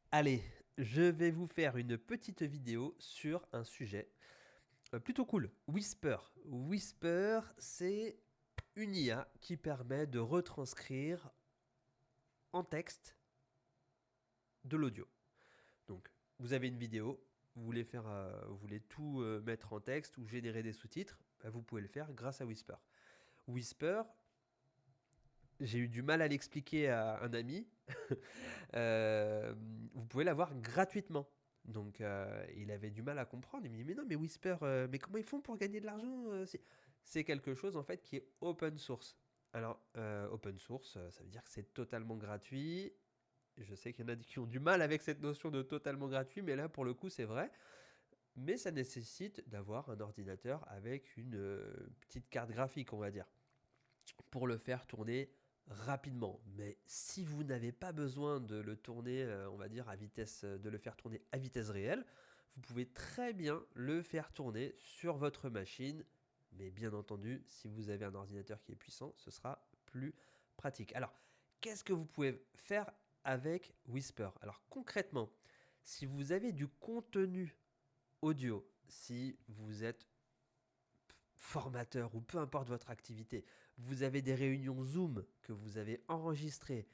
Allez, je vais vous faire une petite vidéo sur un sujet plutôt cool. Whisper. Whisper, c'est une IA qui permet de retranscrire en texte de l'audio. Donc, vous avez une vidéo, vous voulez tout mettre en texte ou générer des sous-titres, bah, vous pouvez le faire grâce à Whisper. Whisper, j'ai eu du mal à l'expliquer à un ami. Euh, vous pouvez l'avoir gratuitement. Donc, il avait du mal à comprendre. Il me dit, mais non, mais Whisper, mais comment ils font pour gagner de l'argent c'est quelque chose, en fait, qui est open source. Alors, open source, ça veut dire que c'est totalement gratuit. Je sais qu'il y en a qui ont du mal avec cette notion de totalement gratuit, mais là, pour le coup, c'est vrai. Mais ça nécessite d'avoir un ordinateur avec une petite carte graphique, on va dire, pour le faire tourner rapidement. Mais si vous n'avez pas besoin de le tourner, on va dire, de le faire tourner à vitesse réelle, vous pouvez très bien le faire tourner sur votre machine. Mais bien entendu, si vous avez un ordinateur qui est puissant, ce sera plus pratique. Alors, qu'est-ce que vous pouvez faire avec Whisper? Alors concrètement, si vous avez du contenu audio, si vous êtes formateur ou peu importe votre activité, vous avez des réunions Zoom que vous avez enregistrées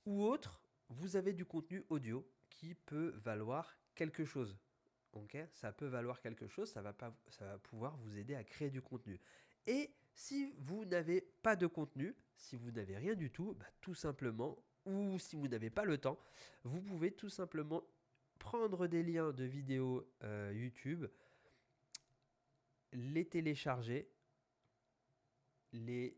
ou autre, vous avez du contenu audio qui peut valoir quelque chose. Ok, ça peut valoir quelque chose, ça va pouvoir vous aider à créer du contenu. Et si vous n'avez pas de contenu, si vous n'avez rien du tout, bah, tout simplement, ou si vous n'avez pas le temps, vous pouvez tout simplement prendre des liens de vidéos YouTube, les télécharger, les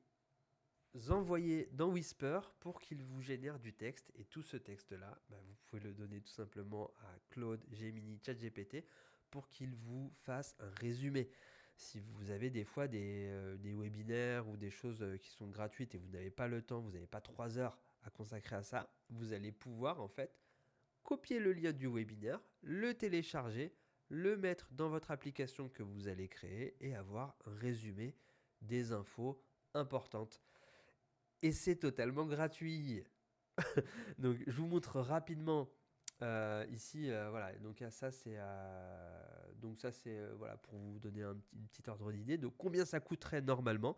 envoyer dans Whisper pour qu'il vous génère du texte. Et tout ce texte-là, bah, vous pouvez le donner tout simplement à Claude, Gemini, ChatGPT pour qu'il vous fasse un résumé. Si vous avez des fois des webinaires ou des choses qui sont gratuites et vous n'avez pas le temps, vous n'avez pas 3 heures à consacrer à ça, vous allez pouvoir en fait copier le lien du webinaire, le télécharger, le mettre dans votre application que vous allez créer et avoir un résumé des infos importantes. Et c'est totalement gratuit. Donc je vous montre rapidement ici, voilà. Donc ça c'est voilà pour vous donner une petite ordre d'idée de combien ça coûterait normalement.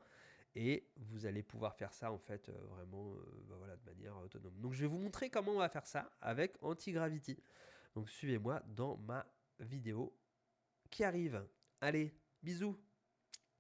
Et vous allez pouvoir faire ça en fait vraiment bah, voilà, de manière autonome. Donc je vais vous montrer comment on va faire ça avec Antigravity. Donc suivez-moi dans ma vidéo qui arrive. Allez, bisous.